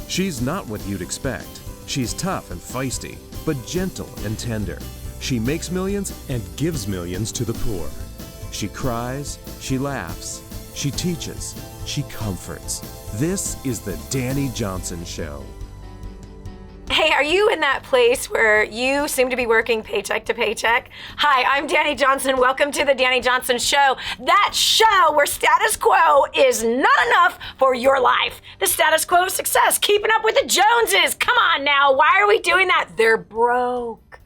She's not what you'd expect. She's tough and feisty, but gentle and tender. She makes millions and gives millions to the poor. She cries, she laughs, she teaches, she comforts. This is the Dani Johnson Show. Hey, are you in that place where you seem to be working paycheck to paycheck? Hi, I'm Dani Johnson. Welcome to the Dani Johnson Show. That show where status quo is not enough for your life. The status quo of success, keeping up with the Joneses. Come on now, why are we doing that? They're broke.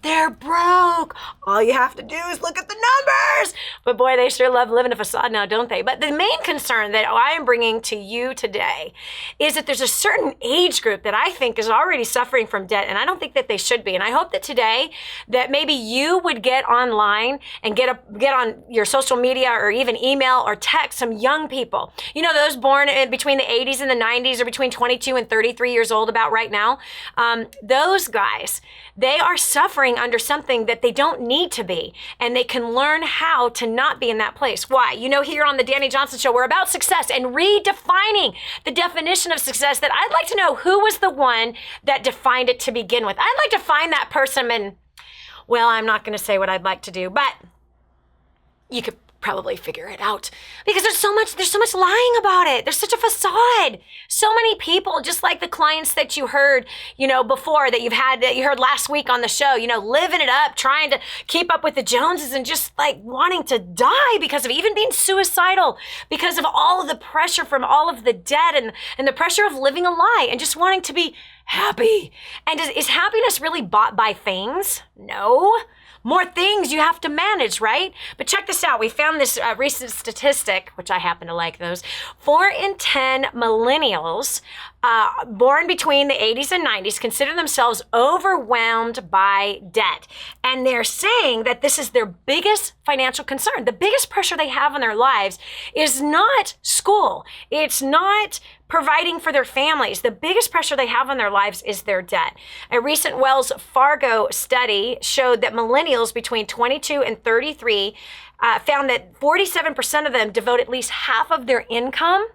They're broke. All you have to do is look at the numbers. But boy, they sure love living a facade now, don't they? But the main concern that I am bringing to you today is that there's a certain age group that I think is already suffering from debt, and I don't think that they should be. And I hope that today that maybe you would get online and get on your social media or even email or text some young people. You know, those born in between the 80s and the 90s or between 22 and 33 years old about right now. Those guys, they are suffering under something that they don't need to be, and they can learn how to not be in that place. Why? You know, here on the Dani Johnson Show, we're about success and redefining the definition of success. That I'd like to know who was the one that defined it to begin with. I'd like to find that person, and well, I'm not going to say what I'd like to do, but you could probably figure it out because there's so much lying about it. There's such a facade. So many people, just like the clients that you heard, you know, before that you heard last week on the show, you know, living it up, trying to keep up with the Joneses and just like wanting to die because of even being suicidal, because of all of the pressure from all of the debt and the pressure of living a lie and just wanting to be happy. And is happiness really bought by things? No. More things you have to manage, right? But check this out. We found this recent statistic, which I happen to like those. 4 in 10 millennials born between the 80s and 90s consider themselves overwhelmed by debt. And they're saying that this is their biggest financial concern. The biggest pressure they have in their lives is not school. It's not providing for their families. The biggest pressure they have on their lives is their debt. A recent Wells Fargo study showed that millennials between 22 and 33 found that 47% of them devote at least half of their income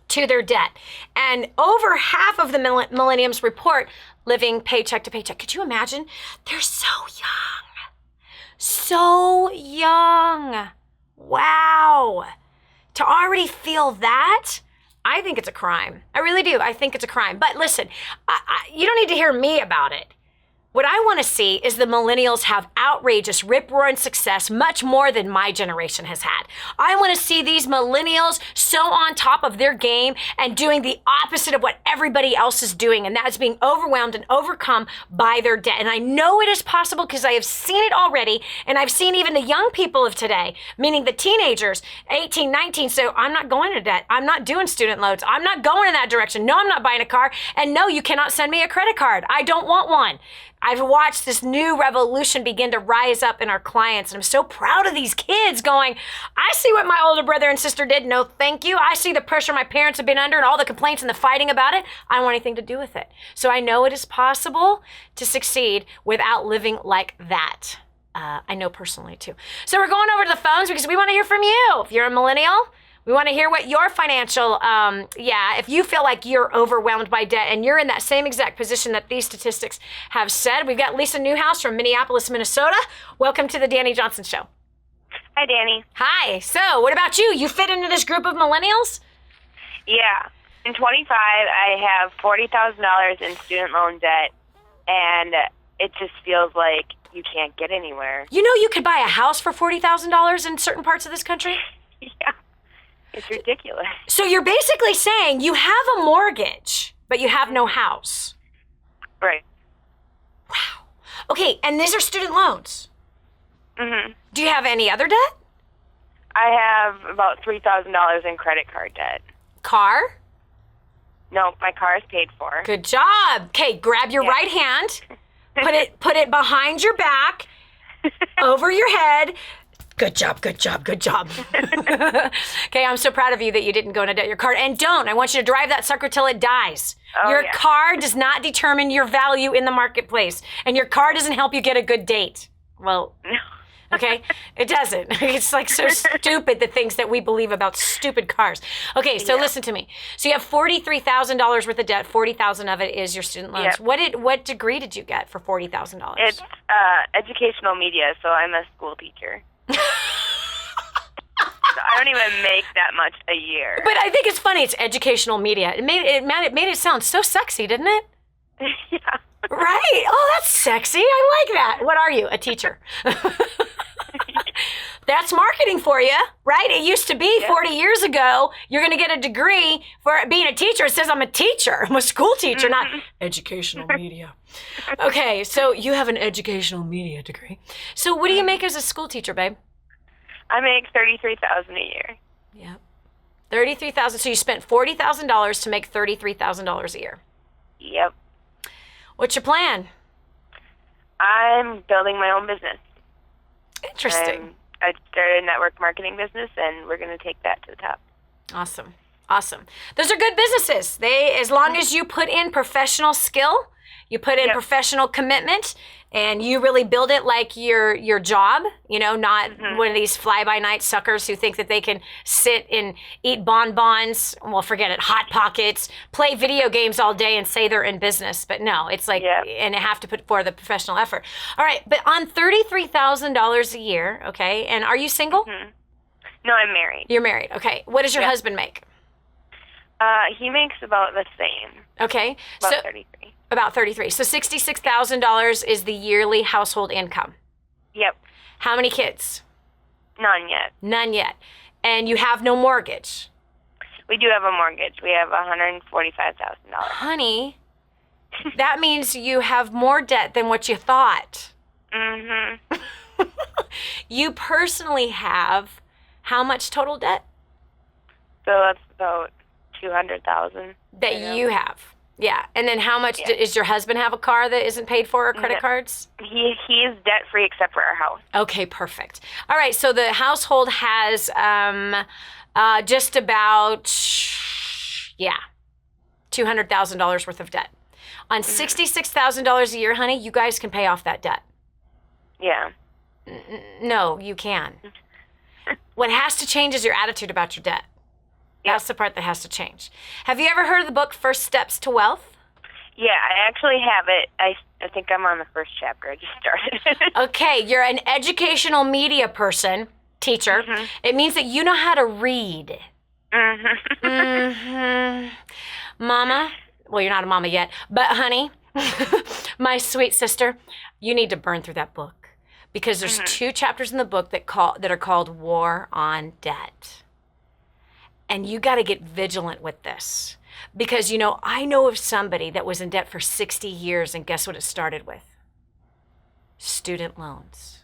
to their debt. And over half of the millennials report living paycheck to paycheck. Could you imagine? They're so young. So young. Wow. To already feel that, I think it's a crime. I really do. I think it's a crime. But listen, you don't need to hear me about it. What I want to see is the millennials have outrageous, rip-roaring success, much more than my generation has had. I want to see these millennials so on top of their game and doing the opposite of what everybody else is doing, and that is being overwhelmed and overcome by their debt. And I know it is possible because I have seen it already, and I've seen even the young people of today, meaning the teenagers, 18, 19, so I'm not going into debt. I'm not doing student loans. I'm not going in that direction. No, I'm not buying a car. And no, you cannot send me a credit card. I don't want one. I've watched this new revolution begin to rise up in our clients, and I'm so proud of these kids going, I see what my older brother and sister did. No, thank you. I see the pressure my parents have been under and all the complaints and the fighting about it. I don't want anything to do with it. So I know it is possible to succeed without living like that. I know personally too. So we're going over to the phones because we want to hear from you. If you're a millennial, we want to hear what your financial, if you feel like you're overwhelmed by debt and you're in that same exact position that these statistics have said. We've got Lisa Newhouse from Minneapolis, Minnesota. Welcome to the Dani Johnson Show. Hi, Dani. Hi. So what about you? You fit into this group of millennials? Yeah. In 25, I have $40,000 in student loan debt, and it just feels like you can't get anywhere. You know you could buy a house for $40,000 in certain parts of this country? Yeah. It's ridiculous. So you're basically saying you have a mortgage, but you have no house. Right. Wow. Okay, and these are student loans. Mm-hmm. Do you have any other debt? I have about $3,000 in credit card debt. Car? No, my car is paid for. Good job. Okay, grab your right hand, put it behind your back, over your head. Good job, good job, good job. Okay, I'm so proud of you that you didn't go into debt your car. And don't. I want you to drive that sucker till it dies. Your car does not determine your value in the marketplace. And your car doesn't help you get a good date. Well, Okay? It doesn't. It's like so stupid, the things that we believe about stupid cars. Okay, so listen to me. So you have $43,000 worth of debt. 40,000 of it is your student loans. Yep. What degree did you get for $40,000? It's educational media, so I'm a school teacher. So I don't even make that much a year. But I think it's funny. It's educational media. It made it sound so sexy, didn't it? Yeah. Right. Oh, that's sexy. I like that. What are you? A teacher. That's marketing for you, right? It used to be 40 years ago, you're going to get a degree for being a teacher. It says I'm a teacher. I'm a school teacher, not educational media. Okay, so you have an educational media degree. So what do you make as a school teacher, babe? I make $33,000 a year. Yep. $33,000. So you spent $40,000 to make $33,000 a year. Yep. What's your plan? I'm building my own business. Interesting. I started a network marketing business, and we're going to take that to the top. Awesome. Awesome. Those are good businesses. As long as you put in professional skill, you put in professional commitment, and you really build it like your job, not one of these fly-by-night suckers who think that they can sit and eat bonbons, well, forget it, Hot Pockets, play video games all day and say they're in business. But no, it's like, and have to put forth the professional effort. All right, but on $33,000 a year, okay, and are you single? No, I'm married. You're married, okay. What does your husband make? He makes about the same. Okay. About 33. About 33. So $66,000 is the yearly household income. Yep. How many kids? None yet. None yet. And you have no mortgage? We do have a mortgage. We have $145,000. Honey, that means you have more debt than what you thought. Mm-hmm. You personally have how much total debt? So that's about $200,000. That you have. Yeah. And then how much does your husband have a car that isn't paid for, or credit cards? He is debt free except for our house. Okay, perfect. All right, so the household has just about $200,000 worth of debt. On $66,000 a year, honey, you guys can pay off that debt. Yeah. No, you can. What has to change is your attitude about your debt. That's the part that has to change. Have you ever heard of the book First Steps to Wealth? Yeah, I actually have it. I think I'm on the first chapter. I just started. Okay, you're an educational media person, teacher. It means that you know how to read. Mama, well, you're not a mama yet, but honey, my sweet sister, you need to burn through that book, because there's 2 chapters in the book that are called War on Debt. And you got to get vigilant with this, because, I know of somebody that was in debt for 60 years, and guess what it started with? Student loans.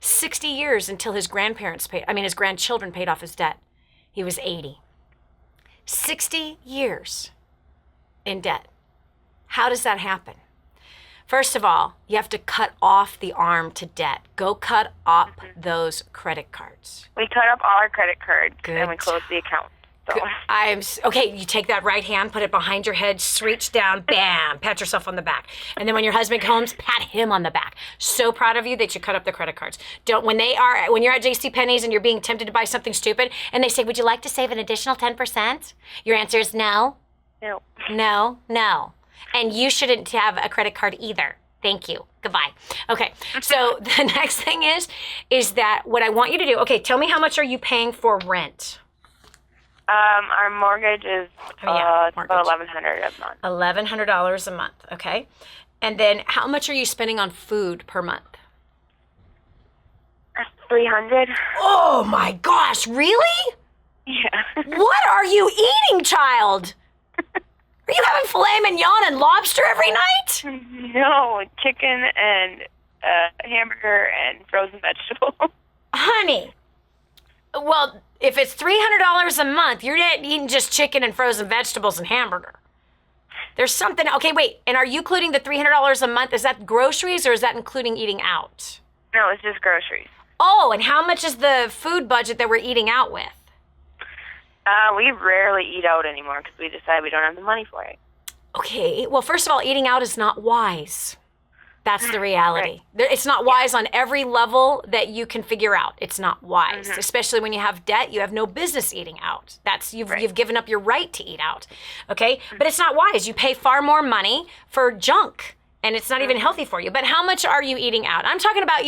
60 years until his grandchildren paid off his debt. He was 80. 60 years in debt. How does that happen? First of all, you have to cut off the arm to debt. Go cut up those credit cards. We cut up all our credit cards and we Good. closed the account. So. Okay, you take that right hand, put it behind your head, reach down, bam, pat yourself on the back. And then when your husband comes, pat him on the back. So proud of you that you cut up the credit cards. When you're at JCPenney's and you're being tempted to buy something stupid, and they say, would you like to save an additional 10%? Your answer is no. No. No, no. And you shouldn't have a credit card either. Thank you. Goodbye. Okay, so the next thing is that what I want you to do, okay, tell me, how much are you paying for rent? Our mortgage is about $1,100 a month. $1,100 a month, okay. And then how much are you spending on food per month? $300. Oh my gosh, really? Yeah. What are you eating, child? Are you having filet mignon and lobster every night? No, chicken and hamburger and frozen vegetables. Honey, well, if it's $300 a month, you're not eating just chicken and frozen vegetables and hamburger. There's something. Okay, wait. And are you including the $300 a month? Is that groceries, or is that including eating out? No, it's just groceries. Oh, and how much is the food budget that we're eating out with? We rarely eat out anymore because we decide we don't have the money for it. Okay, well, first of all, eating out is not wise. That's the reality. It's not wise on every level that you can figure out. It's not wise, especially when you have debt. You have no business eating out. You've given up your right to eat out. Okay, but it's not wise. You pay far more money for junk. And it's not even healthy for you. But how much are you eating out? I'm talking about,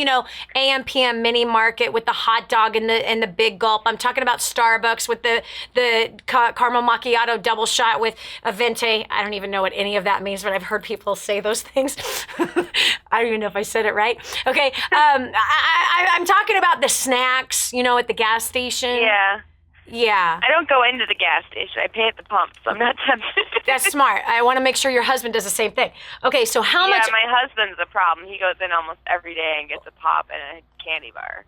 AM, PM mini market with the hot dog and the big gulp. I'm talking about Starbucks with the caramel macchiato double shot with a venti. I don't even know what any of that means, but I've heard people say those things. I don't even know if I said it right. Okay, I'm talking about the snacks, at the gas station. Yeah. I don't go into the gas station. I pay at the pump, so I'm not tempted. That's smart. I want to make sure your husband does the same thing. Okay, so how much... Yeah, my husband's a problem. He goes in almost every day and gets a pop and a candy bar.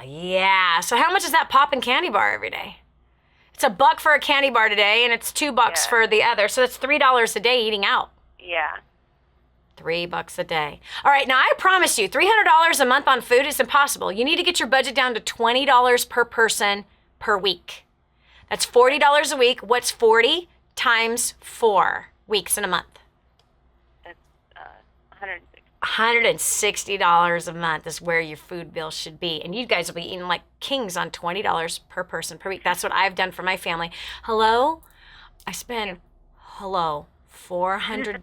Yeah. So how much is that pop and candy bar every day? It's $1 for a candy bar today, and it's $2 for the other. So that's $3 a day eating out. Yeah. $3 a day. All right, now I promise you, $300 a month on food is impossible. You need to get your budget down to $20 per person per week. That's $40 a week. What's 40 times 4 weeks in a month? That's $160. $160 a month is where your food bill should be. And you guys will be eating like kings on $20 per person per week. That's what I've done for my family. I spend $400.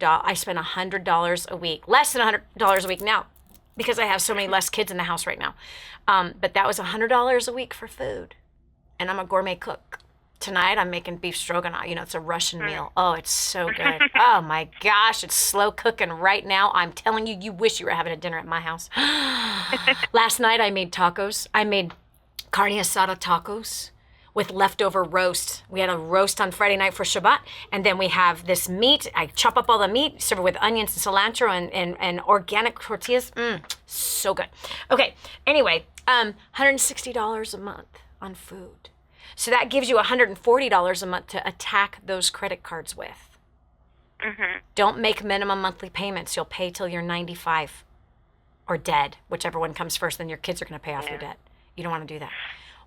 I spend $100 a week, less than $100 a week now, because I have so many less kids in the house right now. But that was $100 a week for food. And I'm a gourmet cook. Tonight I'm making beef stroganoff. It's a Russian meal. Oh, it's so good. Oh my gosh, it's slow cooking right now. I'm telling you, you wish you were having a dinner at my house. Last night I made tacos. I made carne asada tacos with leftover roast. We had a roast on Friday night for Shabbat, and then we have this meat. I chop up all the meat, serve it with onions and cilantro and organic tortillas. So good. Okay, anyway, $160 a month on food. So that gives you $140 a month to attack those credit cards with. Don't make minimum monthly payments. You'll pay till you're 95 or dead, whichever one comes first. Then your kids are going to pay off your debt. You don't want to do that.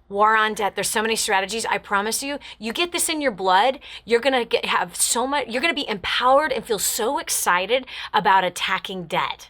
War on debt. There's so many strategies. I promise you, you get this in your blood, you're going to have so much, you're going to be empowered and feel so excited about attacking debt.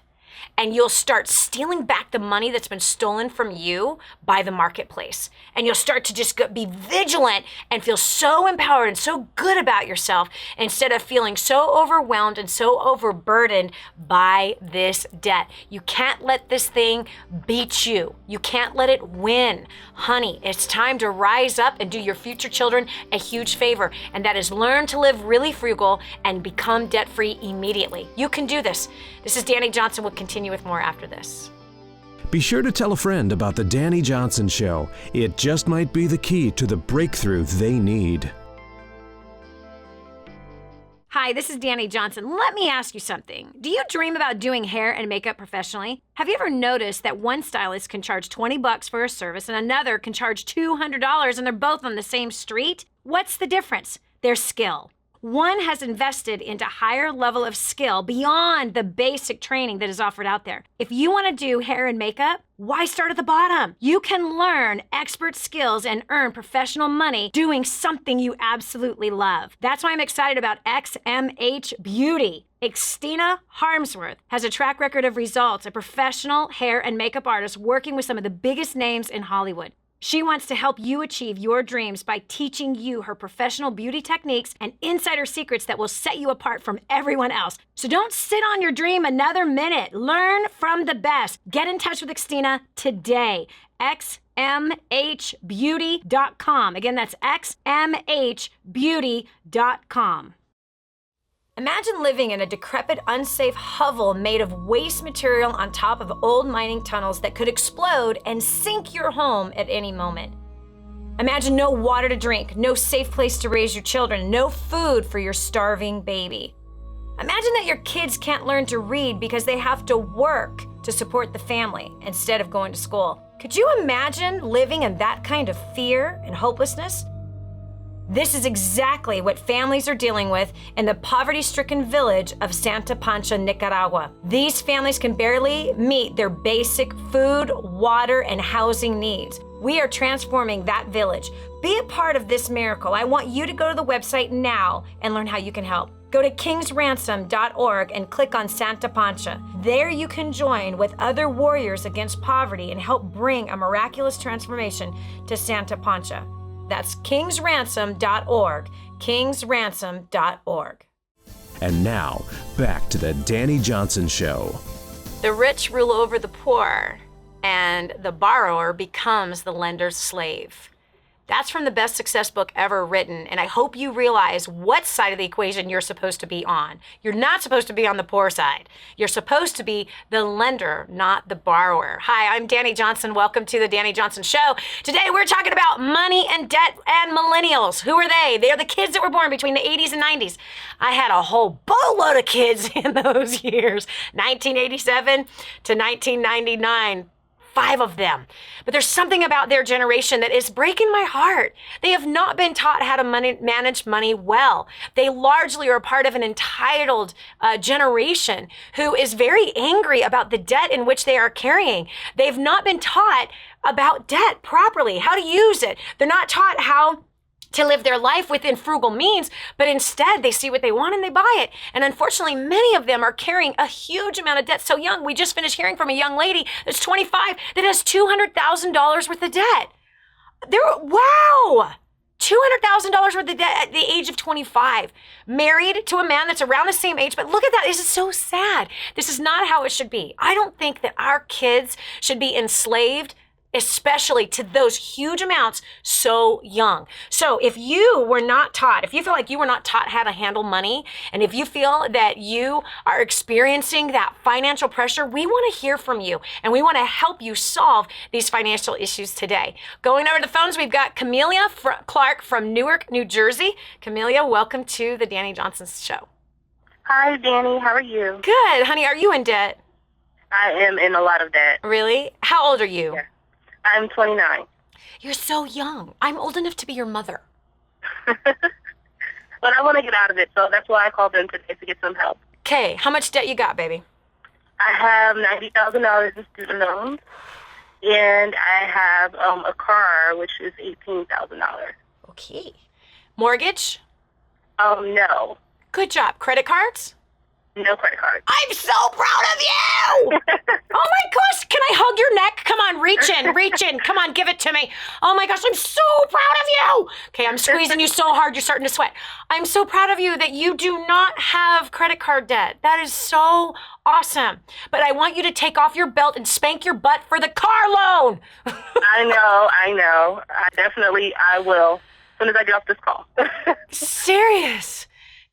And you'll start stealing back the money that's been stolen from you by the marketplace. And you'll start to just be vigilant and feel so empowered and so good about yourself instead of feeling so overwhelmed and so overburdened by this debt. You can't let this thing beat you. You can't let it win. Honey, it's time to rise up and do your future children a huge favor. And that is learn to live really frugal and become debt-free immediately. You can do this. This is Dani Johnson. We'll continue with more after this. Be sure to tell a friend about the Dani Johnson Show. It just might be the key to the breakthrough they need. Hi, this is Dani Johnson. Let me ask you something. Do you dream about doing hair and makeup professionally? Have you ever noticed that one stylist can charge $20 for a service and another can charge $200 and they're both on the same street? What's the difference? Their skill. One has invested into higher level of skill beyond the basic training that is offered out there. If you want to do hair and makeup, why start at the bottom? You can learn expert skills and earn professional money doing something you absolutely love. That's why I'm excited about XMH Beauty. Xtina Harmsworth has a track record of results, a professional hair and makeup artist working with some of the biggest names in Hollywood. She wants to help you achieve your dreams by teaching you her professional beauty techniques and insider secrets that will set you apart from everyone else. So don't sit on your dream another minute. Learn from the best. Get in touch with Xtina today. xmhbeauty.com. Again, that's xmhbeauty.com. Imagine living in a decrepit, unsafe hovel made of waste material on top of old mining tunnels that could explode and sink your home at any moment. Imagine no water to drink, no safe place to raise your children, no food for your starving baby. Imagine that your kids can't learn to read because they have to work to support the family instead of going to school. Could you imagine living in that kind of fear and hopelessness? This is exactly what families are dealing with in the poverty-stricken village of Santa Pancha, Nicaragua. These families can barely meet their basic food, water, and housing needs. We are transforming that village. Be a part of this miracle. I want you to go to the website now and learn how you can help. Go to kingsransom.org and click on Santa Pancha. There you can join with other warriors against poverty and help bring a miraculous transformation to Santa Pancha. That's kingsransom.org, kingsransom.org. And now, back to the Dani Johnson Show. The rich rule over the poor, and the borrower becomes the lender's slave. That's from the best success book ever written, and I hope you realize what side of the equation you're supposed to be on. You're not supposed to be on the poor side. You're supposed to be the lender, not the borrower. Hi, I'm Dani Johnson. Welcome to the Dani Johnson Show. Today we're talking about money and debt and millennials. Who are they? They're the kids that were born between the 80s and 90s. I had a whole boatload of kids in those years, 1987 to 1999. 5 of them. But there's something about their generation that is breaking my heart. They have not been taught how to manage money well. They largely are part of an entitled generation who is very angry about the debt in which they are carrying. They've not been taught about debt properly, how to use it. They're not taught how to live their life within frugal means, but instead they see what they want and they buy it. And unfortunately, many of them are carrying a huge amount of debt so young. We just finished hearing from a young lady that's 25 that has $200,000 worth of debt. Wow! $200,000 worth of debt at the age of 25. Married to a man that's around the same age, but look at that. This is so sad. This is not how it should be. I don't think that our kids should be enslaved, especially to those huge amounts so young. So if you were not taught, if you feel like you were not taught how to handle money, and if you feel that you are experiencing that financial pressure, we want to hear from you, and we want to help you solve these financial issues today. Going over to the phones, we've got Camelia Clark from Newark, New Jersey. Camelia, welcome to the Dani Johnson Show. Hi, Dani. How are you? Good. Honey, are you in debt? I am in a lot of debt. Really? How old are you? Yeah. I'm 29. You're so young. I'm old enough to be your mother. But I want to get out of it, so that's why I called in today to get some help. Okay, how much debt you got, baby? I have $90,000 in student loans, and I have a car, which is $18,000. Okay. Mortgage? No. Good job. Credit cards? No credit cards. I'm so proud of you! Oh my gosh, can I hug your neck? Come on, reach in. Come on, give it to me. Oh my gosh, I'm so proud of you. Okay, I'm squeezing you so hard, you're starting to sweat. I'm so proud of you that you do not have credit card debt. That is so awesome. But I want you to take off your belt and spank your butt for the car loan. I know. I will. As soon as I get off this call. Serious.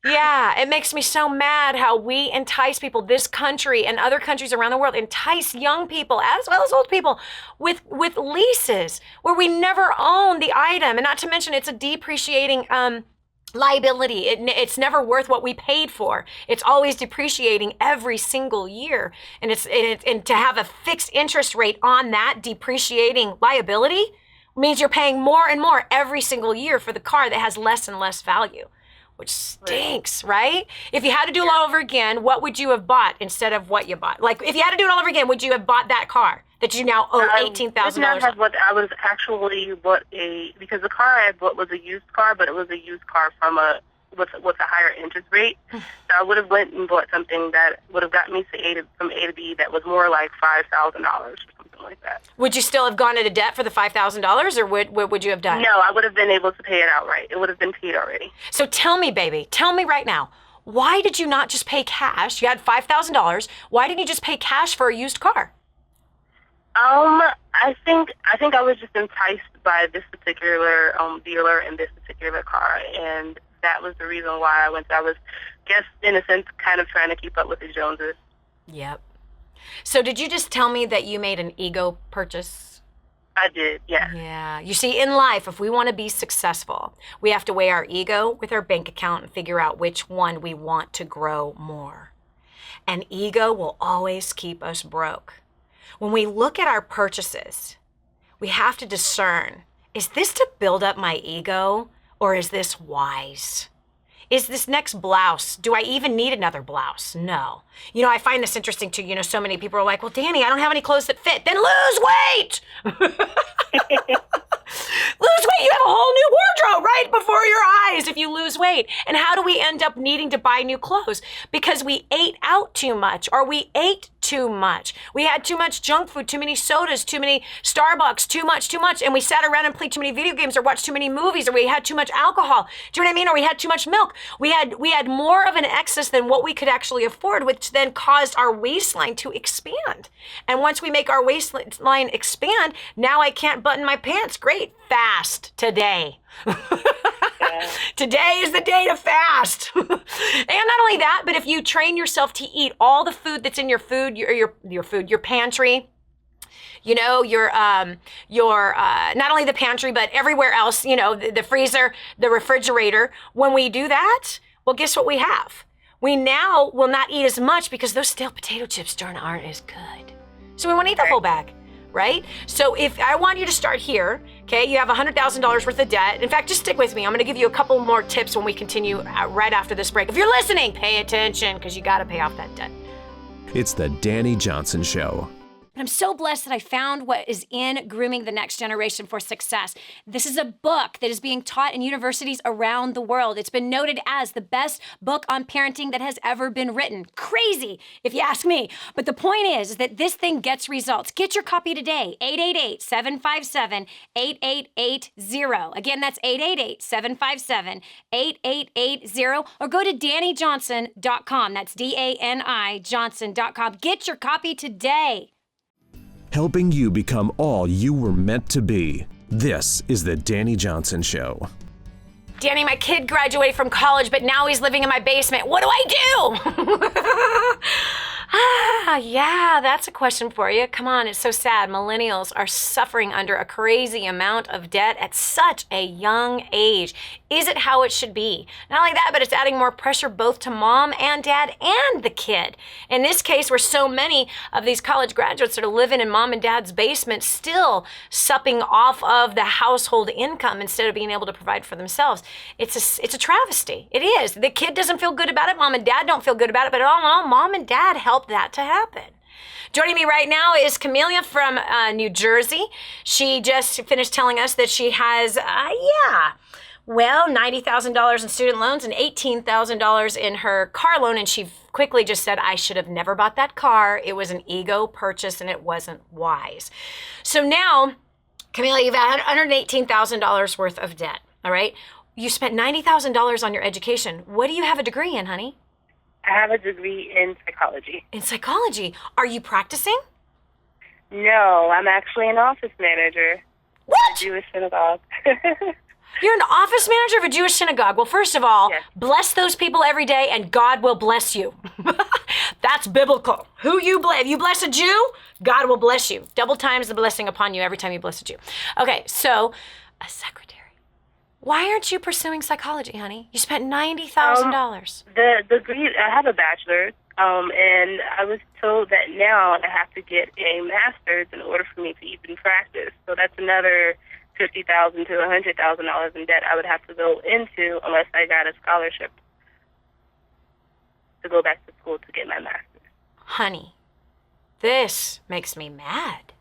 Yeah, it makes me so mad how we entice people, this country and other countries around the world, entice young people as well as old people with leases where we never own the item. And not to mention it's a depreciating liability. It's never worth what we paid for. It's always depreciating every single year. And and to have a fixed interest rate on that depreciating liability means you're paying more and more every single year for the car that has less and less value. Which stinks, right? If you had to do it all over again, what would you have bought instead of what you bought? Like, if you had to do it all over again, would you have bought that car that you now owe $18,000? I did not have what I was actually because the car I bought was a used car, but it was a used car with a higher interest rate. So I would have went and bought something that would have got me from A to B that was more like $5,000 or something like that. Would you still have gone into debt for the $5,000, or what would you have done? No, I would have been able to pay it outright. It would have been paid already. So tell me, baby, tell me right now, why did you not just pay cash? You had $5,000. Why didn't you just pay cash for a used car? I think I was just enticed by this particular dealer and this particular car, and that was the reason why I went. I was, in a sense, kind of trying to keep up with the Joneses. Yep. So did you just tell me that you made an ego purchase? I did, yeah. Yeah. You see, in life, if we want to be successful, we have to weigh our ego with our bank account and figure out which one we want to grow more. And ego will always keep us broke. When we look at our purchases, we have to discern, is this to build up my ego, or is this wise? Is this next blouse, do I even need another blouse? No. You know, I find this interesting too. So many people are like, well, Dani, I don't have any clothes that fit. Then lose weight. weight. You have a whole new wardrobe right before your eyes if you lose weight. And how do we end up needing to buy new clothes? Because we ate out too much, or we ate too much. We had too much junk food, too many sodas, too many Starbucks, too much. And we sat around and played too many video games or watched too many movies, or we had too much alcohol. Do you know what I mean? Or we had too much milk. We had more of an excess than what we could actually afford, which then caused our waistline to expand. And once we make our waistline expand, now I can't button my pants. Great. Fast today. Today is the day to fast. And not only that, but if you train yourself to eat all the food that's in your food, your pantry, your not only the pantry, but everywhere else, the freezer, the refrigerator. When we do that, well, guess what we have? We now will not eat as much because those stale potato chips aren't as good. So we want to eat the whole bag, right? So if I want you to start here, okay, you have $100,000 worth of debt. In fact, just stick with me. I'm going to give you a couple more tips when we continue right after this break. If you're listening, pay attention because you got to pay off that debt. It's the Dani Johnson Show. And I'm so blessed that I found what is in Grooming the Next Generation for Success. This is a book that is being taught in universities around the world. It's been noted as the best book on parenting that has ever been written. Crazy, if you ask me. But the point is that this thing gets results. Get your copy today, 888-757-8880. Again, that's 888-757-8880. Or go to DaniJohnson.com. That's DANI Johnson.com. Get your copy today. Helping you become all you were meant to be. This is the Dani Johnson Show. Dani, my kid graduated from college, but now he's living in my basement. What do I do? Yeah, that's a question for you. Come on, it's so sad. Millennials are suffering under a crazy amount of debt at such a young age. Is it how it should be? Not only that, but it's adding more pressure both to mom and dad and the kid. In this case, where so many of these college graduates that are living in mom and dad's basement still supping off of the household income instead of being able to provide for themselves. It's a travesty. It is. The kid doesn't feel good about it. Mom and dad don't feel good about it, but all in all, mom and dad help that to happen. Joining me right now is Camelia from New Jersey. She just finished telling us that she has, $90,000 in student loans and $18,000 in her car loan. And she quickly just said, I should have never bought that car. It was an ego purchase and it wasn't wise. So now, Camelia, you've had $118,000 worth of debt, all right? You spent $90,000 on your education. What do you have a degree in, honey? I have a degree in psychology. In psychology. Are you practicing? No, I'm actually an office manager. What? At a Jewish synagogue. You're an office manager of a Jewish synagogue. Well, first of all, yes. Bless those people every day and God will bless you. That's biblical. Who you bless? If you bless a Jew, God will bless you. Double times the blessing upon you every time you bless a Jew. Okay, so a secretary. Why aren't you pursuing psychology, honey? You spent $90,000. The degree, I have a bachelor's, and I was told that now I have to get a master's in order for me to even practice. So that's another $50,000 to $100,000 in debt I would have to go into unless I got a scholarship to go back to school to get my master's. Honey, this makes me mad.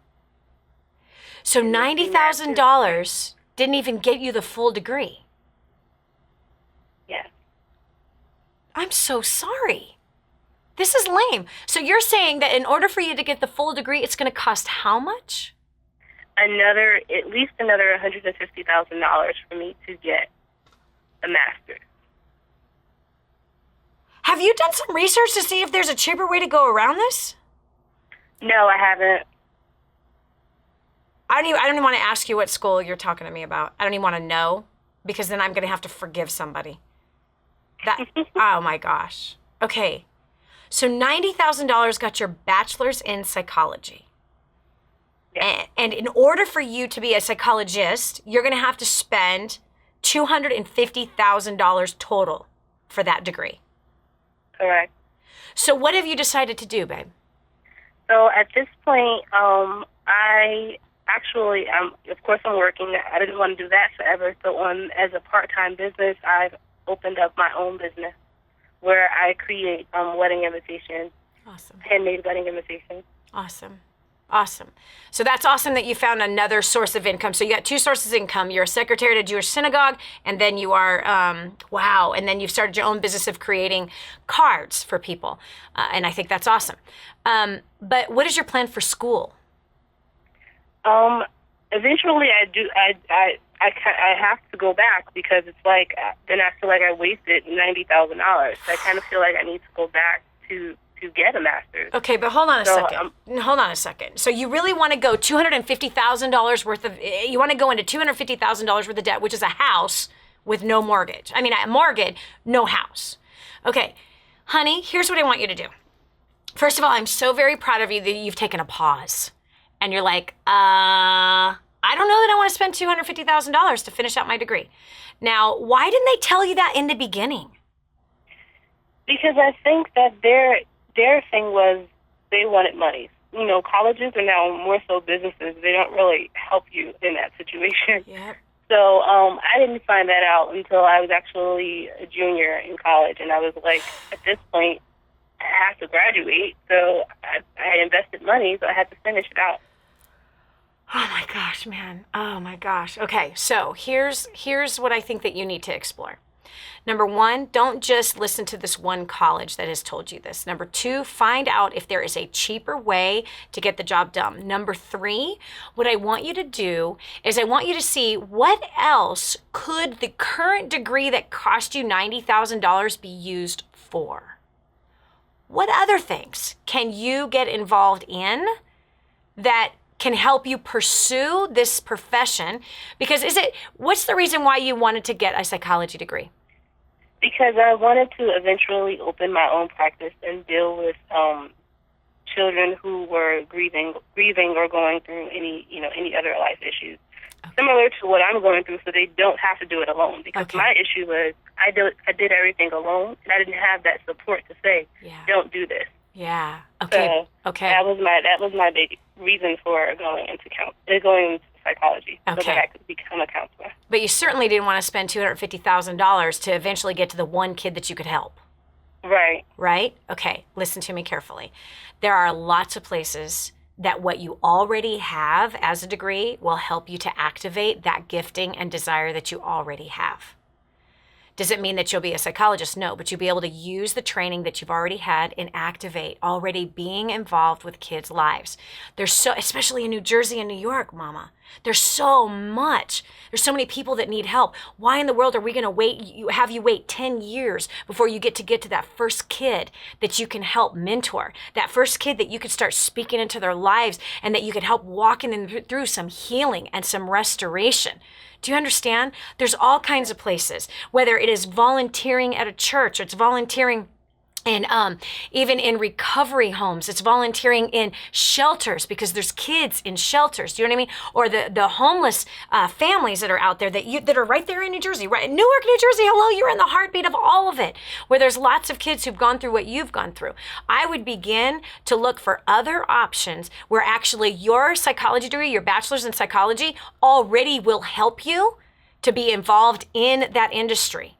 So $90,000 didn't even get you the full degree. Yes. I'm so sorry. This is lame. So you're saying that in order for you to get the full degree, it's going to cost how much? At least another $150,000 for me to get a master's. Have you done some research to see if there's a cheaper way to go around this? No, I haven't. I don't even want to ask you what school you're talking to me about. I don't even want to know because then I'm going to have to forgive somebody. Oh my gosh. Okay. So $90,000 got your bachelor's in psychology. Yes. And in order for you to be a psychologist, you're going to have to spend $250,000 total for that degree. Correct. So what have you decided to do, babe? So at this point, of course I'm working. I didn't want to do that forever. So as a part-time business, I've opened up my own business where I create wedding invitations. Awesome. Handmade wedding invitations. Awesome. Awesome. So that's awesome that you found another source of income. So you got two sources of income. You're a secretary at a Jewish synagogue, and then you are, and then you've started your own business of creating cards for people. And I think that's awesome. But what is your plan for school? Eventually I have to go back because it's like, then I feel like I wasted $90,000. I kind of feel like I need to go back to get a master's. Okay, but hold on a second. Hold on a second. So you really want to go $250,000 worth of, you want to go into $250,000 worth of debt, which is a house with no mortgage. I mean, a mortgage, no house. Okay, honey, here's what I want you to do. First of all, I'm so very proud of you that you've taken a pause. And you're like, I don't know that I want to spend $250,000 to finish out my degree. Now, why didn't they tell you that in the beginning? Because I think that their thing was they wanted money. You know, colleges are now more so businesses. They don't really help you in that situation. Yep. So I didn't find that out until I was actually a junior in college, and I was like, at this point, I have to graduate. So I invested money, so I had to finish it out. Oh my gosh, man. Oh my gosh. Okay, so here's what I think that you need to explore. Number one, don't just listen to this one college that has told you this. Number two, find out if there is a cheaper way to get the job done. Number three, what I want you to do is I want you to see what else could the current degree that cost you $90,000 be used for. What other things can you get involved in that can help you pursue this profession? Because what's the reason why you wanted to get a psychology degree? Because I wanted to eventually open my own practice and deal with children who were grieving or going through any other life issues. Okay. Similar to what I'm going through, so they don't have to do it alone. Because my issue was I did everything alone, and I didn't have that support to say, don't do this. Yeah. Okay. So okay. That was my big reason for going into psychology, so that I could become a counselor. But you certainly didn't want to spend $250,000 to eventually get to the one kid that you could help. Right. Right? Okay. Listen to me carefully. There are lots of places that what you already have as a degree will help you to activate that gifting and desire that you already have. Does it mean that you'll be a psychologist? No, but you'll be able to use the training that you've already had and activate already being involved with kids' lives. There's so, especially in New Jersey and New York, Mama, there's so much. There's so many people that need help. Why in the world are we going to have you wait 10 years before you get to that first kid that you can help mentor, that first kid that you could start speaking into their lives and that you could help walking them through some healing and some restoration? Do you understand? There's all kinds of places, whether it is volunteering at a church, or it's volunteering in even in recovery homes, it's volunteering in shelters because there's kids in shelters. Do you know what I mean? Or the homeless families that are out there that are right there in New Jersey, right? Newark, New Jersey. Hello, you're in the heartbeat of all of it, where there's lots of kids who've gone through what you've gone through. I would begin to look for other options where actually your psychology degree, your bachelor's in psychology, already will help you to be involved in that industry.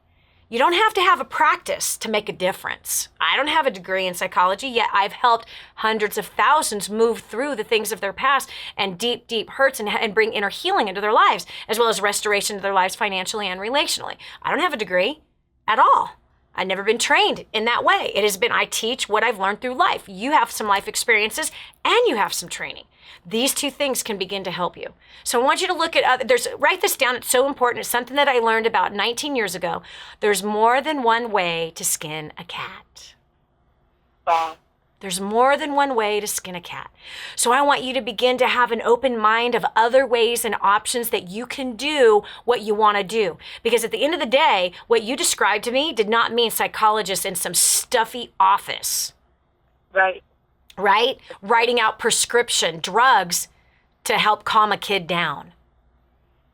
You don't have to have a practice to make a difference. I don't have a degree in psychology, yet I've helped hundreds of thousands move through the things of their past and deep, deep hurts and bring inner healing into their lives, as well as restoration to their lives financially and relationally. I don't have a degree at all. I've never been trained in that way. It has been, I teach what I've learned through life. You have some life experiences and you have some training. These two things can begin to help you. So I want you to look at, write this down. It's so important. It's something that I learned about 19 years ago. There's more than one way to skin a cat. Wow. There's more than one way to skin a cat. So I want you to begin to have an open mind of other ways and options that you can do what you want to do. Because at the end of the day, what you described to me did not mean psychologist in some stuffy office. Right. Right? Writing out prescription drugs to help calm a kid down.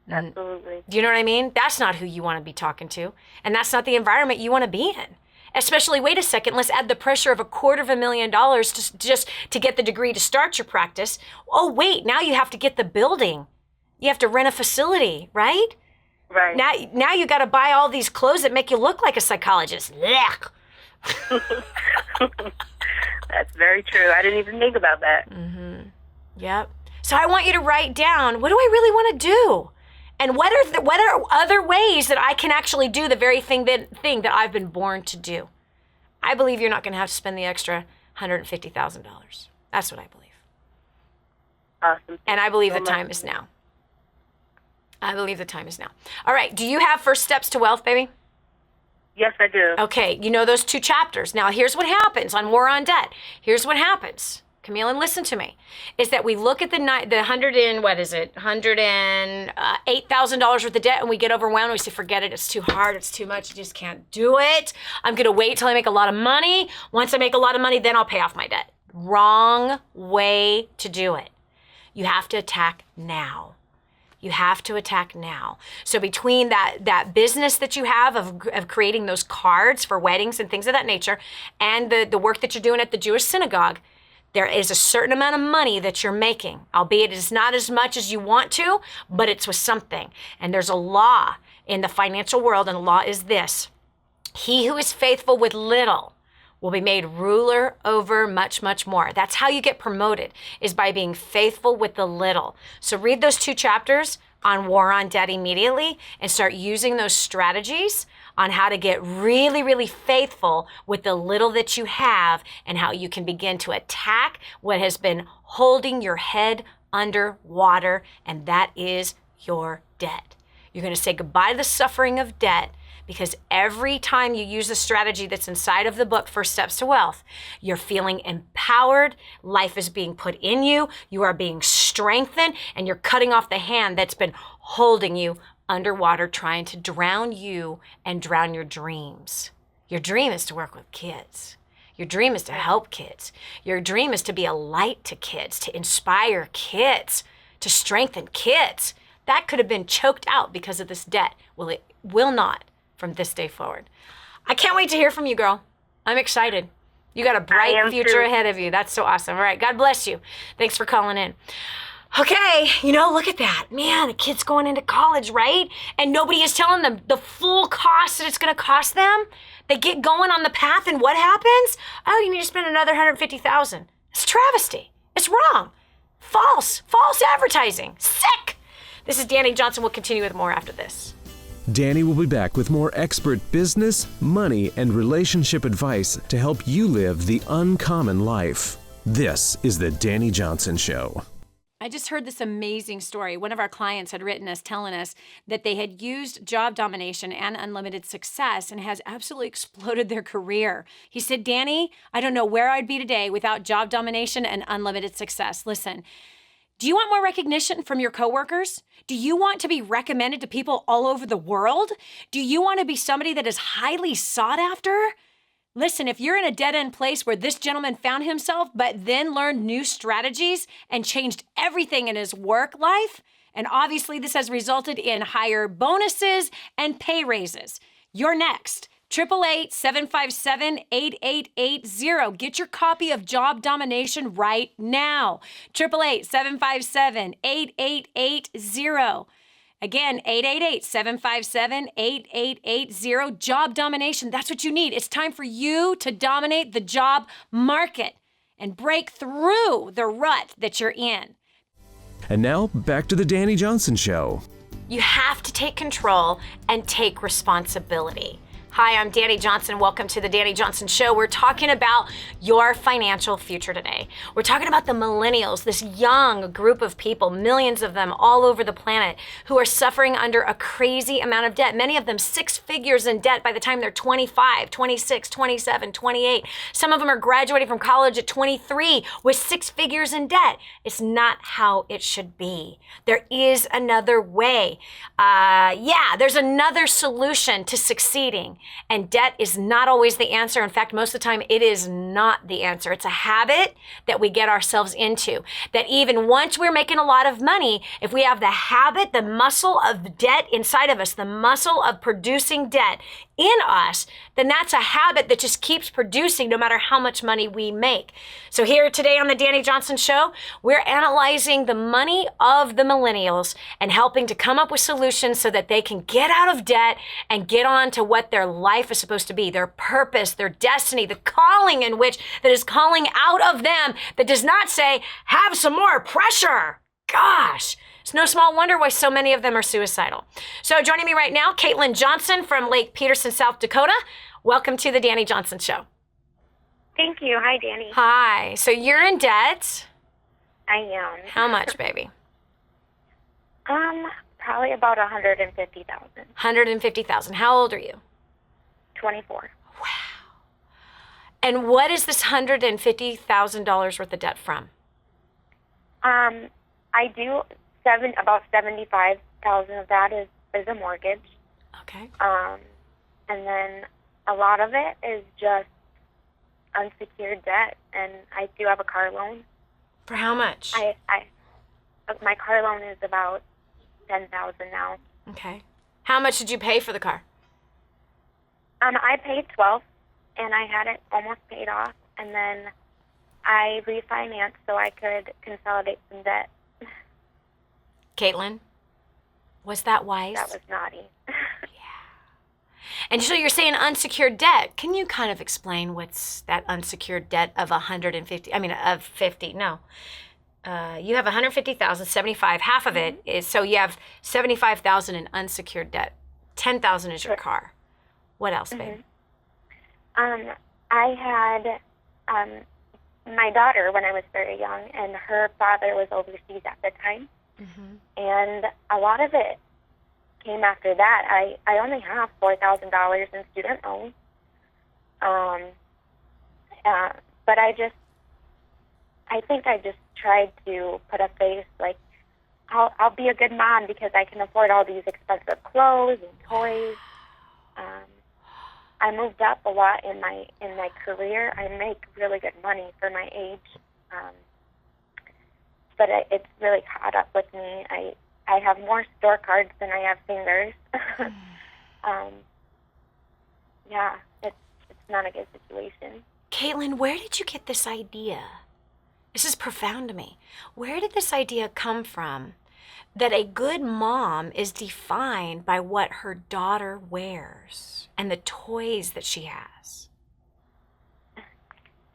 Absolutely. Do you know what I mean? That's not who you want to be talking to. And that's not the environment you want to be in. Especially, wait a second, let's add the pressure of $250,000 just to get the degree to start your practice. Oh, wait, now you have to get the building. You have to rent a facility, right? Right. Now you got to buy all these clothes that make you look like a psychologist. That's very true. I didn't even think about that. Mm-hmm. Yep. So I want you to write down, what do I really want to do? And what are other ways that I can actually do the very thing that I've been born to do? I believe you're not going to have to spend the extra $150,000. That's what I believe. Awesome. And I believe the time is now. I believe the time is now. All right. Do you have First Steps to Wealth, baby? Yes, I do. Okay. You know those 2 chapters. Now, here's what happens on War on Debt. Here's what happens. Camille, and listen to me, is that we look at the $108,000 worth of debt, and we get overwhelmed. We say, forget it. It's too hard. It's too much. I just can't do it. I'm going to wait till I make a lot of money. Once I make a lot of money, then I'll pay off my debt. Wrong way to do it. You have to attack now. You have to attack now. So between that business that you have of creating those cards for weddings and things of that nature, and the work that you're doing at the Jewish synagogue, there is a certain amount of money that you're making, albeit it is not as much as you want to, but it's with something. And there's a law in the financial world, and the law is this: he who is faithful with little will be made ruler over much, much more. That's how you get promoted, is by being faithful with the little. So read those 2 chapters on War on Debt immediately and start using those strategies on how to get really, really faithful with the little that you have, and how you can begin to attack what has been holding your head under water, and that is your debt. You're going to say goodbye to the suffering of debt, because every time you use the strategy that's inside of the book, First Steps to Wealth, you're feeling empowered. Life is being put in you. You are being strengthened, and you're cutting off the hand that's been holding you underwater, trying to drown you and drown your dreams. Your dream is to work with kids. Your dream is to help kids. Your dream is to be a light to kids, to inspire kids, to strengthen kids. That could have been choked out because of this debt. Well, it will not from this day forward. I can't wait to hear from you, girl. I'm excited. You got a bright future ahead of you. That's so awesome. All right. God bless you. Thanks for calling in. Okay, look at that. Man, the kid's going into college, right? And nobody is telling them the full cost that it's going to cost them. They get going on the path, and what happens? Oh, you need to spend another $150,000. It's a travesty. It's wrong. False advertising. Sick. This is Dani Johnson. We'll continue with more after this. Dani will be back with more expert business, money, and relationship advice to help you live the uncommon life. This is The Dani Johnson Show. I just heard this amazing story. One of our clients had written us telling us that they had used job domination and unlimited success and has absolutely exploded their career. He said, Dani, I don't know where I'd be today without job domination and unlimited success. Listen, do you want more recognition from your coworkers? Do you want to be recommended to people all over the world? Do you want to be somebody that is highly sought after? Listen, if you're in a dead-end place where this gentleman found himself, but then learned new strategies and changed everything in his work life, and obviously this has resulted in higher bonuses and pay raises, you're next. 888-757-8880. Get your copy of Job Domination right now. 888-757-8880. Again, 888-757-8880. Job domination. That's what you need. It's time for you to dominate the job market and break through the rut that you're in. And now, back to the Dani Johnson Show. You have to take control and take responsibility. Hi, I'm Dani Johnson. Welcome to the Dani Johnson Show. We're talking about your financial future today. We're talking about the millennials, this young group of people, millions of them all over the planet, who are suffering under a crazy amount of debt. Many of them 6 figures in debt by the time they're 25, 26, 27, 28. Some of them are graduating from college at 23 with 6 figures in debt. It's not how it should be. There is another way. There's another solution to succeeding. And debt is not always the answer. In fact, most of the time, it is not the answer. It's a habit that we get ourselves into. That even once we're making a lot of money, if we have the habit, the muscle of debt inside of us, the muscle of producing debt, in us, then that's a habit that just keeps producing no matter how much money we make. So here today on the Dani Johnson Show, we're analyzing the money of the millennials and helping to come up with solutions so that they can get out of debt and get on to what their life is supposed to be, their purpose, their destiny, the calling in which that is calling out of them that does not say, have some more pressure. Gosh, it's no small wonder why so many of them are suicidal. So joining me right now, Caitlin Johnson from Lake Peterson, South Dakota. Welcome to the Dani Johnson Show. Thank you. Hi, Dani. Hi. So you're in debt. I am. How much, baby? Probably about 150,000. 150,000. How old are you? 24. Wow. And what is this $150,000 worth of debt from? I do about 75,000 of that is a mortgage. Okay. And then a lot of it is just unsecured debt, and I do have a car loan. For how much? My car loan is about 10,000 now. Okay. How much did you pay for the car? I paid 12, and I had it almost paid off, and then I refinanced so I could consolidate some debt. Caitlin, was that wise? That was naughty. And so you're saying unsecured debt. Can you kind of explain what's that unsecured debt of 150? I mean, of 50? No. You have 150,000, 75. Half of it is, so you have 75,000 in unsecured debt. 10,000 is your car. What else, babe? I had my daughter when I was very young, and her father was overseas at the time. And a lot of it came after that. I only have $4,000 in student loans. But I think I just tried to put a face like, I'll be a good mom because I can afford all these expensive clothes and toys. I moved up a lot in my career. I make really good money for my age. But it's really caught up with me. I have more store cards than I have fingers. Yeah, it's not a good situation. Caitlin, where did you get this idea? This is profound to me. Where did this idea come from that a good mom is defined by what her daughter wears and the toys that she has?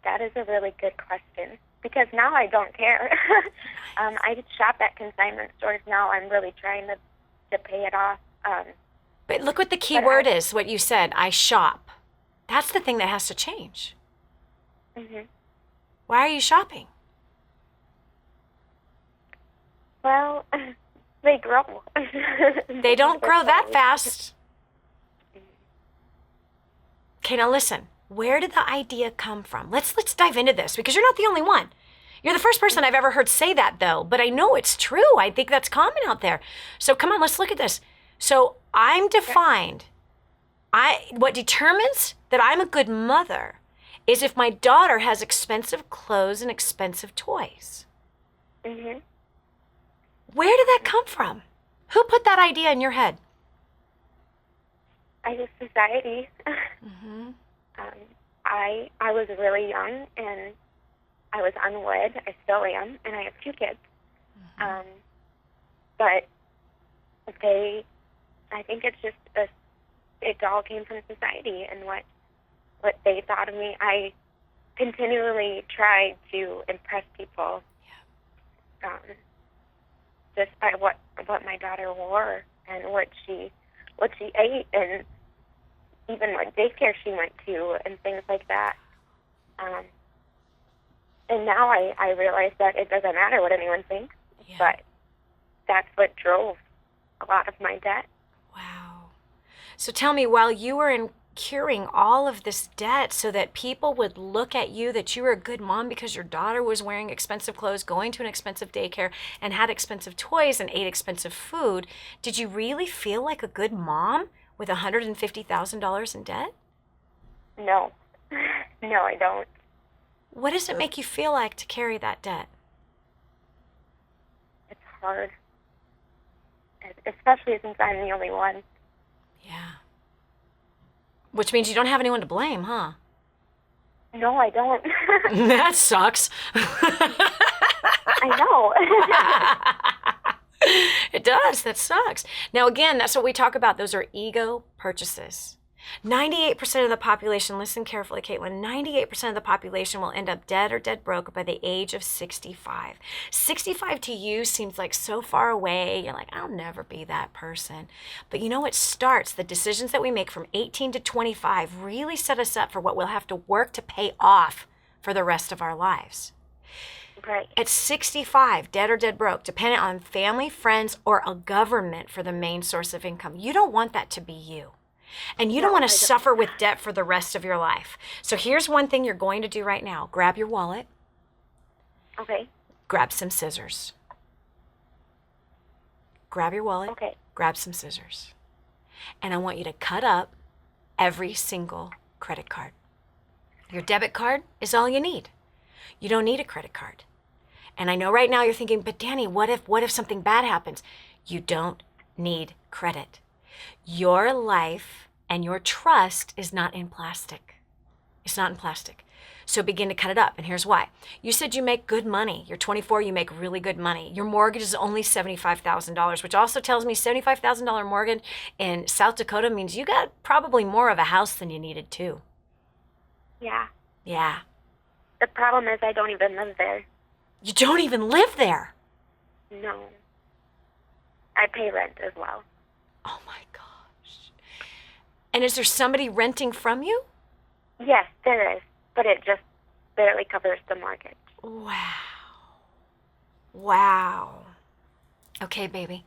That is a really good question, because now I don't care. I shop at consignment stores now. I'm really trying to pay it off. But look what the key word is, what you said, I shop. That's the thing that has to change. Why are you shopping? Well, they grow. They don't grow that fast. Okay, now listen. Where did the idea come from? Let's dive into this, because you're not the only one. You're the first person I've ever heard say that, though, but I know it's true. I think that's common out there. So come on, let's look at this. So I'm defined. What determines that I'm a good mother is if my daughter has expensive clothes and expensive toys. Where did that come from? Who put that idea in your head? I guess society. I was really young, and I was unwed. I still am, and I have 2 kids. But I think it's just it all came from society and what they thought of me. I continually tried to impress people, just by what my daughter wore and what she ate, and even what daycare she went to and things like that. And now I realize that it doesn't matter what anyone thinks, but that's what drove a lot of my debt. Wow. So tell me, while you were incurring all of this debt so that people would look at you, that you were a good mom because your daughter was wearing expensive clothes, going to an expensive daycare, and had expensive toys and ate expensive food, did you really feel like a good mom with $150,000 in debt? No. No, I don't. What does it make you feel like to carry that debt? It's hard. Especially since I'm the only one. Yeah. Which means you don't have anyone to blame, huh? No, I don't. That sucks. I know. It does. That sucks. Now, again, that's what we talk about. Those are ego purchases. 98% of the population, listen carefully, Caitlin, 98% of the population will end up dead or dead broke by the age of 65. 65 to you seems like so far away. You're like, I'll never be that person. But you know, it starts, the decisions that we make from 18 to 25 really set us up for what we'll have to work to pay off for the rest of our lives. Right. At 65, dead or dead broke, dependent on family, friends, or a government for the main source of income. You don't want that to be you. And you don't want to suffer with debt for the rest of your life. So here's one thing you're going to do right now. Grab your wallet. Okay. Grab some scissors. Grab your wallet. Okay. Grab some scissors. And I want you to cut up every single credit card. Your debit card is all you need. You don't need a credit card. And I know right now you're thinking, but Dani, what if something bad happens? You don't need credit. Your life and your trust is not in plastic. It's not in plastic. So begin to cut it up. And here's why. You said you make good money. You're 24, you make really good money. Your mortgage is only $75,000, which also tells me $75,000 mortgage in South Dakota means you got probably more of a house than you needed too. Yeah. Yeah. The problem is I don't even live there. You don't even live there. No. I pay rent as well. Oh my gosh. And is there somebody renting from you? Yes, there is, but it just barely covers the mortgage. Wow. Wow. Okay, baby.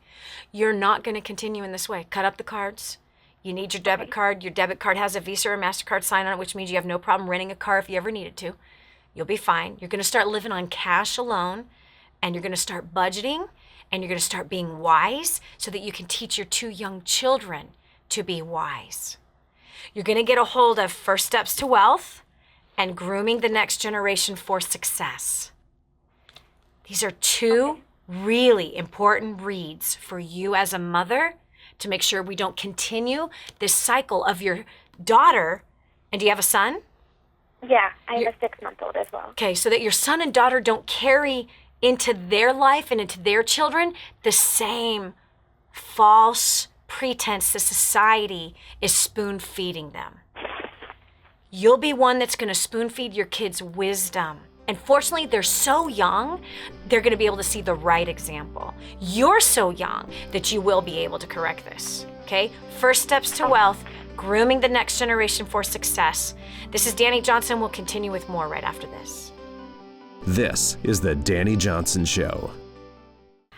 You're not going to continue in this way. Cut up the cards. You need your debit card. Your debit card has a Visa or MasterCard sign on it, which means you have no problem renting a car if you ever needed to. You'll be fine. You're going to start living on cash alone, and you're going to start budgeting, and you're going to start being wise so that you can teach your 2 young children to be wise. You're going to get a hold of First Steps to Wealth and Grooming the Next Generation for Success. These are 2 really important reads for you as a mother to make sure we don't continue this cycle of your daughter. And do you have a son? Yeah, I have a 6-month-old as well. Okay, so that your son and daughter don't carry into their life and into their children the same false pretense that society is spoon feeding them. You'll be one that's going to spoon feed your kids wisdom. And fortunately, they're so young, they're going to be able to see the right example. You're so young that you will be able to correct this, okay? First Steps to Wealth, Grooming the Next Generation for Success. This is Dani Johnson. We'll continue with more right after this. This is the Dani Johnson Show.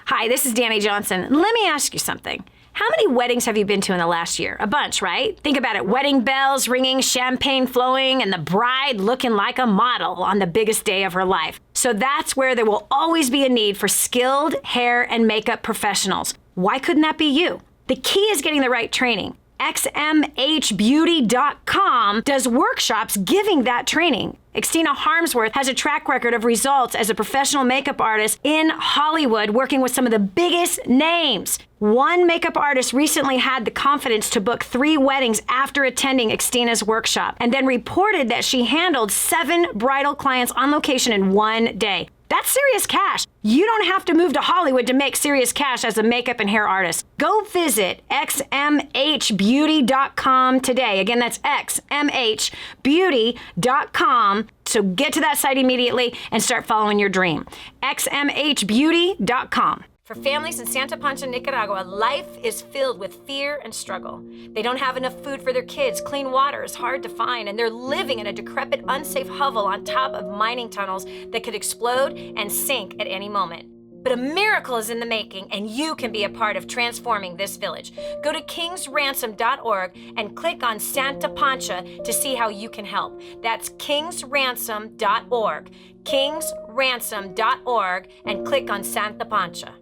Hi, this is Dani Johnson. Let me ask you something. How many weddings have you been to in the last year? A bunch, right? Think about it. Wedding bells ringing, champagne flowing, and the bride looking like a model on the biggest day of her life. So that's where there will always be a need for skilled hair and makeup professionals. Why couldn't that be you? The key is getting the right training. XMHbeauty.com does workshops giving that training. Xtina Harmsworth has a track record of results as a professional makeup artist in Hollywood, working with some of the biggest names. One makeup artist recently had the confidence to book 3 weddings after attending Xtina's workshop, and then reported that she handled 7 bridal clients on location in one day. That's serious cash. You don't have to move to Hollywood to make serious cash as a makeup and hair artist. Go visit xmhbeauty.com today. Again, that's xmhbeauty.com. So get to that site immediately and start following your dream. xmhbeauty.com. For families in Santa Pancha, Nicaragua, life is filled with fear and struggle. They don't have enough food for their kids, clean water is hard to find, and they're living in a decrepit, unsafe hovel on top of mining tunnels that could explode and sink at any moment. But a miracle is in the making, and you can be a part of transforming this village. Go to kingsransom.org and click on Santa Pancha to see how you can help. That's kingsransom.org, kingsransom.org, and click on Santa Pancha.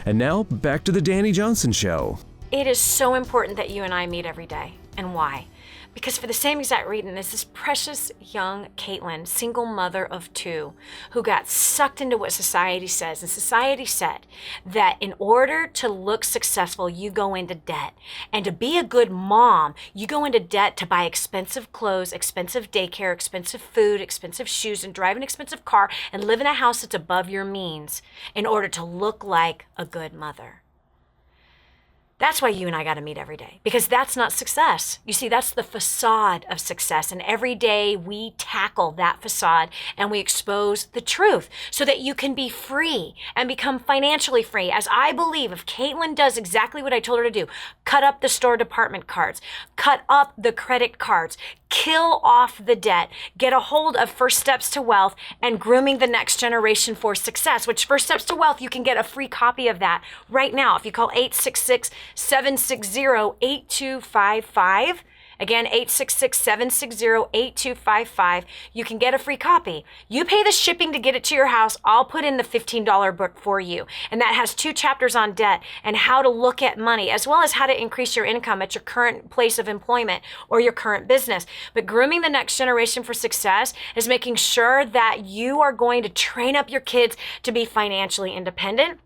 And now, back to the Dani Johnson Show. It is so important that you and I meet every day. And why? Because for the same exact reason, there's this precious young Caitlin, single mother of 2, who got sucked into what society says. And society said that in order to look successful, you go into debt. And to be a good mom, you go into debt to buy expensive clothes, expensive daycare, expensive food, expensive shoes, and drive an expensive car, and live in a house that's above your means in order to look like a good mother. That's why you and I got to meet every day, because that's not success. You see, that's the facade of success. And every day we tackle that facade and we expose the truth so that you can be free and become financially free. As I believe if Caitlin does exactly what I told her to do, cut up the store department cards, cut up the credit cards, kill off the debt, get a hold of First Steps to Wealth and grooming the next generation for success, which First Steps to Wealth, you can get a free copy of that right now. If you call 866-760-8255, again, 866-760-8255, you can get a free copy. You pay the shipping to get it to your house. I'll put in the $15 book for you. And that has 2 chapters on debt and how to look at money, as well as how to increase your income at your current place of employment or your current business. But grooming the next generation for success is making sure that you are going to train up your kids to be financially independent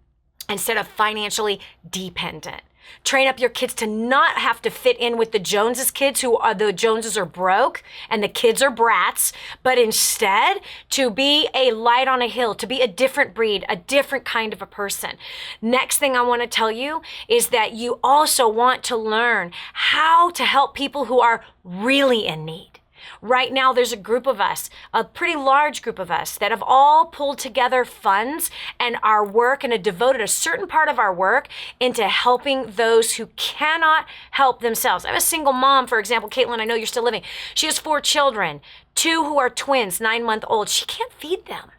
instead of financially dependent. Train up your kids to not have to fit in with the Joneses kids who are the Joneses are broke and the kids are brats, but instead to be a light on a hill, to be a different breed, a different kind of a person. Next thing I want to tell you is that you also want to learn how to help people who are really in need. Right now, there's a group of us, a pretty large group of us, that have all pulled together funds and our work and have devoted a certain part of our work into helping those who cannot help themselves. I have a single mom, for example, Caitlin, I know you're still living. She has 4 children, 2 who are twins, 9-month-old. She can't feed them.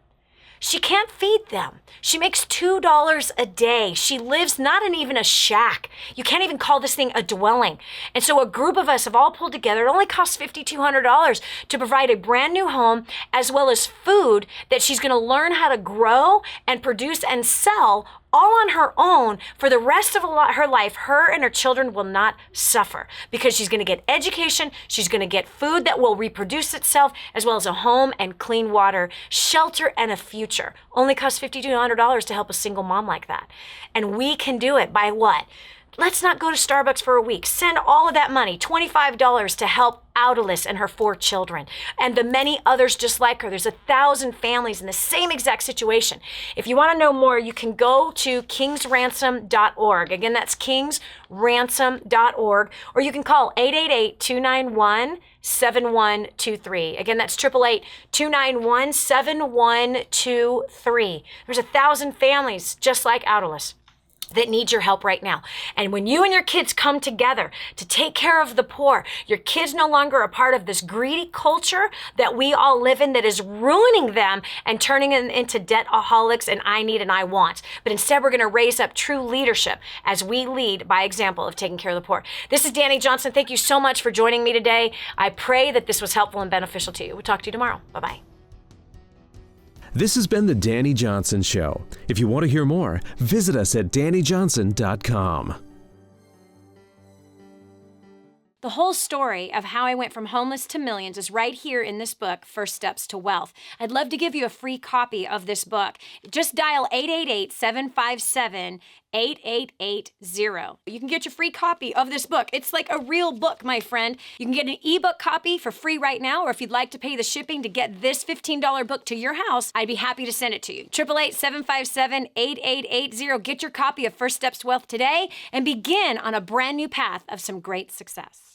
She can't feed them. She makes $2 a day. She lives not in even a shack. You can't even call this thing a dwelling. And so a group of us have all pulled together. It only costs $5,200 to provide a brand new home as well as food that she's going to learn how to grow and produce and sell all on her own for the rest of her life. Her and her children will not suffer because she's going to get education. She's going to get food that will reproduce itself, as well as a home and clean water, shelter, and a future. Only costs $5,200 to help a single mom like that. And we can do it by what? Let's not go to Starbucks for a week. Send all of that money, $25, to help Audalis and her 4 children and the many others just like her. There's 1,000 families in the same exact situation. If you want to know more, you can go to kingsransom.org. Again, that's kingsransom.org, or you can call 888-291-7123. Again, that's 888-291-7123. There's 1,000 families just like Audalis that need your help right now. And when you and your kids come together to take care of the poor, your kids no longer are part of this greedy culture that we all live in that is ruining them and turning them into debt-aholics and I need and I want. But instead, we're going to raise up true leadership as we lead by example of taking care of the poor. This is Dani Johnson. Thank you so much for joining me today. I pray that this was helpful and beneficial to you. We'll talk to you tomorrow. Bye-bye. This has been The Dani Johnson Show. If you want to hear more, visit us at DaniJohnson.com. The whole story of how I went from homeless to millions is right here in this book, First Steps to Wealth. I'd love to give you a free copy of this book. Just dial 888-757-8880. You can get your free copy of this book. It's like a real book, my friend. You can get an ebook copy for free right now, or if you'd like to pay the shipping to get this $15 book to your house, I'd be happy to send it to you. 888-757-8880. Get your copy of First Steps to Wealth today and begin on a brand new path of some great success.